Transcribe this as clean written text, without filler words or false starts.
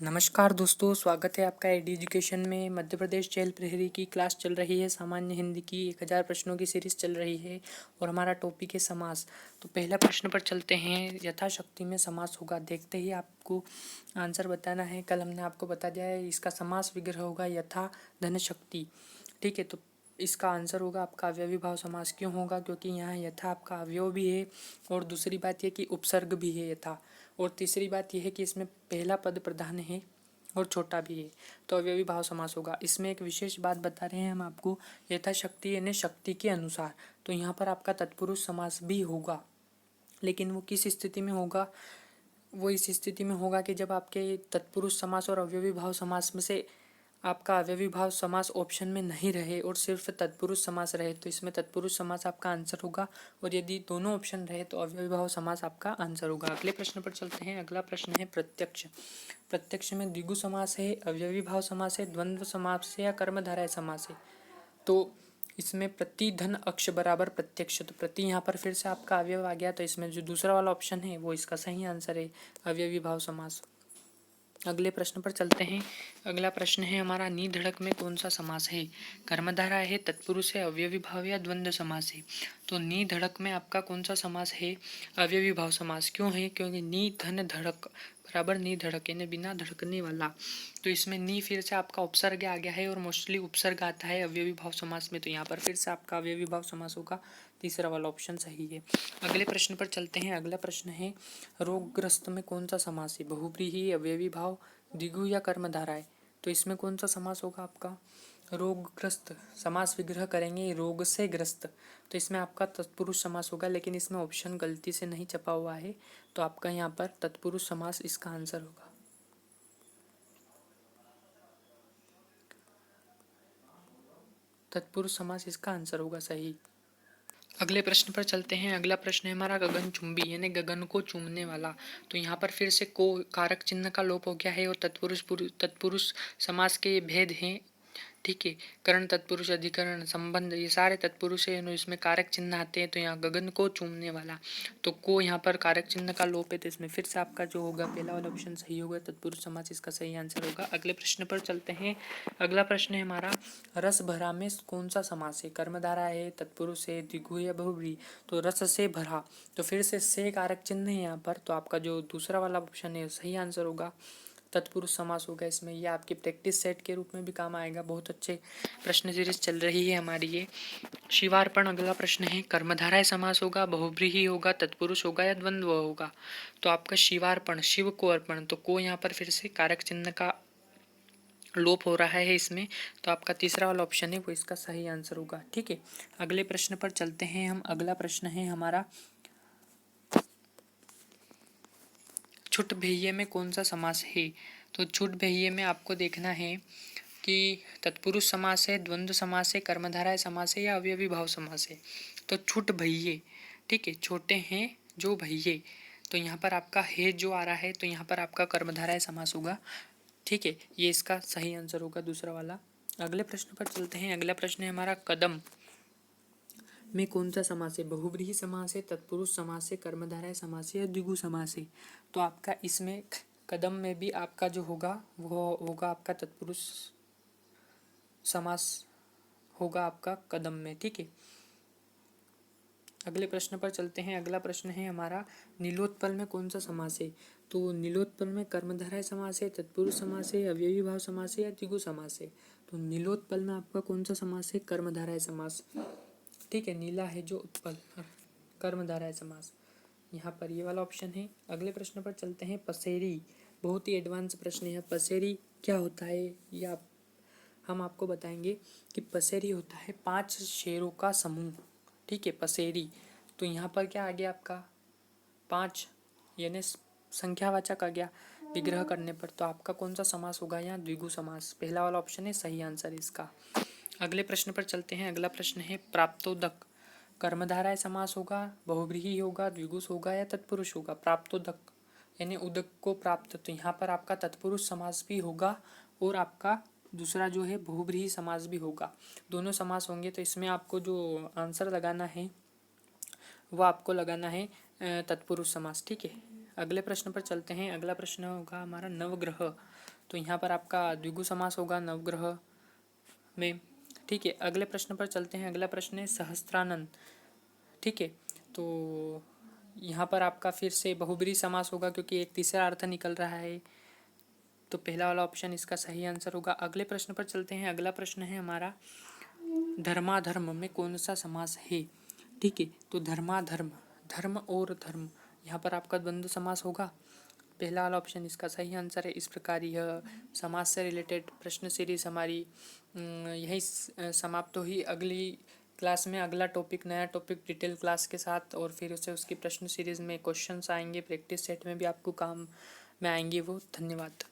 नमस्कार दोस्तों, स्वागत है आपका एडी एजुकेशन में। मध्य प्रदेश जेल प्रहरी की क्लास चल रही है। सामान्य हिंदी की 1000 प्रश्नों की सीरीज चल रही है और हमारा टॉपिक है समास। तो पहला प्रश्न पर चलते हैं। यथाशक्ति में समास होगा, देखते ही आपको आंसर बताना है। कल हमने आपको बता दिया है इसका समास विग्रह होगा यथा धन शक्ति। ठीक है, तो इसका आंसर होगा आपका अव्ययी भाव समास। क्यों होगा? क्योंकि यहाँ यथा आपका अवयव भी है और दूसरी बात यह कि उपसर्ग भी है यथा, और तीसरी बात यह है कि इसमें पहला पद प्रधान है और छोटा भी है, तो अव्ययी भाव समास होगा। इसमें एक विशेष बात बता रहे हैं हम आपको, यथाशक्ति यानी शक्ति के अनुसार। तो यहाँ पर आपका तत्पुरुष समास भी होगा, लेकिन वो किस स्थिति में होगा? वो इस स्थिति में होगा कि जब आपके तत्पुरुष समास और अव्ययी भाव समास में से आपका अव्ययी भाव समास ऑप्शन में नहीं रहे और सिर्फ तत्पुरुष समास रहे, तो इसमें तत्पुरुष समास आपका आंसर होगा। और यदि दोनों ऑप्शन रहे तो अव्ययी भाव समास आपका आंसर होगा। अगले प्रश्न पर चलते हैं। अगला प्रश्न है प्रत्यक्ष। प्रत्यक्ष में द्विगु समास है, अव्ययी भाव समास है, द्वंद्व समास है या कर्मधारय समास है। तो इसमें प्रति धन अक्ष बराबर प्रत्यक्ष, तो प्रति यहाँ पर फिर से आपका अवयव आ गया, तो इसमें जो दूसरा वाला ऑप्शन है वो इसका सही आंसर है, अव्ययी भाव समास। अगले प्रश्न पर चलते हैं। अगला प्रश्न है हमारा, नी धड़क में कौन सा समास है? कर्मधारा है, तत्पुरुष है, अव्ययी भाव या द्वंद्व समास है। तो नी धड़क में आपका कौन सा समास है? अव्ययी भाव समास। क्यों है? क्योंकि नी धन धड़क बराबर नी धड़क यानी बिना धड़कने वाला। तो इसमें नी फिर से आपका उपसर्ग आ गया है और मोस्टली उपसर्ग आता है अव्ययी भाव समास में, तो यहाँ पर फिर से आपका अव्ययी भाव समास होगा। तीसरा वाला ऑप्शन सही है। अगले प्रश्न पर चलते हैं। अगला प्रश्न है, रोगग्रस्त में कौन सा समास है? बहुव्रीहि, अव्ययी भाव, द्विगु या कर्मधारय। तो इसमें कौन सा समास होगा आपका? रोगग्रस्त। समास विग्रह करेंगे रोग से ग्रस्त, तो इसमें आपका तत्पुरुष समास होगा, लेकिन इसमें ऑप्शन गलती से नहीं छपा हुआ है, तो आपका यहाँ पर तत्पुरुष समास इसका आंसर होगा। तत्पुरुष समास इसका आंसर होगा सही। अगले प्रश्न पर चलते हैं। अगला प्रश्न है हमारा, गगन चुंबी यानी गगन को चूमने वाला। तो यहाँ पर फिर से को कारक चिन्ह का लोप हो गया है और तत्पुरुष समास के भेद हैं। ठीक है, करण, तत्पुरुष, अधिकरण, संबंध, ये सारे तत्पुरुष है, इसमें कारक चिन्ह आते हैं। तो यहाँ गगन को चूमने वाला, तो को यहाँ पर कारक चिन्ह का लोप है, तो इसमें फिर से आपका जो होगा पहला वाला ऑप्शन सही होगा, तत्पुरुष समास इसका सही आंसर होगा। अगले प्रश्न पर चलते हैं। अगला प्रश्न है हमारा, रस भरा में कौन सा समास है? कर्मधारा है, तत्पुरुष है, द्विगु या बहुव्रीहि। तो रस से भरा, तो फिर से कारक चिन्ह है यहाँ पर, तो आपका जो दूसरा वाला ऑप्शन है सही आंसर होगा, तत्पुरुष समास होगा इसमें। ये आपकी प्रैक्टिस सेट के रूप में भी काम आएगा। बहुत अच्छे प्रश्न सीरीज चल रही है हमारी ये। शिवार्पण अगला प्रश्न है, कर्मधारय समास होगा, बहुव्रीहि होगा, तत्पुरुष होगा या द्वंद्व होगा। तो आपका शिवार्पण, शिव को अर्पण, तो को यहाँ पर फिर से कारक चिन्ह का लोप हो रहा है इसमें, तो आपका तीसरा वाला ऑप्शन है वो इसका सही आंसर होगा। ठीक है, अगले प्रश्न पर चलते हैं हम। अगला प्रश्न है हमारा, छुट भैये में कौन सा समास है? तो छुट भैये में आपको देखना है कि तत्पुरुष समास है, द्वंद्व समास है, कर्मधारय समास है या अव्ययी भाव समास है। तो छुट भैये, ठीक है, छोटे हैं जो भैये, तो यहाँ पर आपका है जो आ रहा है, तो यहाँ पर आपका कर्मधारय समास होगा। ठीक है, ये इसका सही आंसर होगा दूसरा वाला। अगले प्रश्न पर चलते हैं। अगला प्रश्न है हमारा, कदम में कौन सा समास है? बहुव्रीहि समास है, तत्पुरुष समास है, कर्मधारय समास है या द्विगु समास है। तो आपका इसमें कदम में भी आपका जो होगा वो होगा आपका तत्पुरुष समास होगा आपका कदम में। ठीक है, अगले प्रश्न पर चलते हैं। अगला प्रश्न है हमारा, नीलोत्पल में कौन सा समास है? तो नीलोत्पल में कर्मधारय समास है, तत्पुरुष समास है, अव्ययी भाव समास है या द्विगु समास है। तो नीलोत्पल में आपका कौन सा समास है? कर्मधारय समास। ठीक है, नीला है जो उत्पल, कर्मधारय समास, यहाँ पर ये वाला ऑप्शन है। अगले प्रश्न पर चलते हैं। पसेरी, बहुत ही एडवांस प्रश्न है। पसेरी क्या होता है या हम आपको बताएंगे कि पसेरी होता है 5 शेरों का समूह। ठीक है, पसेरी, तो यहाँ पर क्या आ गया आपका 5 यानी संख्यावाचक आ गया विग्रह करने पर, तो आपका कौन सा समास होगा यहाँ? द्विगु समास, पहला वाला ऑप्शन है सही आंसर इसका। अगले प्रश्न पर चलते हैं। अगला प्रश्न है, प्राप्तोदक, कर्मधारय समास होगा, बहुव्रीहि होगा, द्विगुस होगा या तत्पुरुष होगा। प्राप्तोदक यानी उदक को प्राप्त, तो यहाँ पर आपका तत्पुरुष समास भी होगा और आपका दूसरा जो है बहुव्रीहि समास भी होगा। दोनों समास होंगे, तो इसमें आपको जो आंसर लगाना है वो आपको लगाना है तत्पुरुष समास। ठीक है, अगले प्रश्न पर चलते हैं। अगला प्रश्न होगा हमारा नवग्रह। तो यहाँ पर आपका द्विगु समास होगा नवग्रह में। ठीक है, अगले प्रश्न पर चलते हैं। अगला प्रश्न है सहस्त्रानन। ठीक है, तो यहाँ पर आपका फिर से बहुब्रीहि समास होगा क्योंकि एक तीसरा अर्थ निकल रहा है, तो पहला वाला ऑप्शन इसका सही आंसर होगा। अगले प्रश्न पर चलते हैं। अगला प्रश्न है हमारा धर्माधर्म में कौन सा समास है। ठीक है, तो धर्माधर्म, धर्म और धर्म, यहाँ पर आपका द्वंद्व समास होगा। पहला वाला ऑप्शन इसका सही आंसर है। इस प्रकार यह समास से रिलेटेड प्रश्न सीरीज हमारी यही समाप्त हुई। अगली क्लास में अगला टॉपिक, नया टॉपिक डिटेल क्लास के साथ, और फिर उसे उसकी प्रश्न सीरीज में क्वेश्चंस आएंगे, प्रैक्टिस सेट में भी आपको काम में आएंगे वो। धन्यवाद।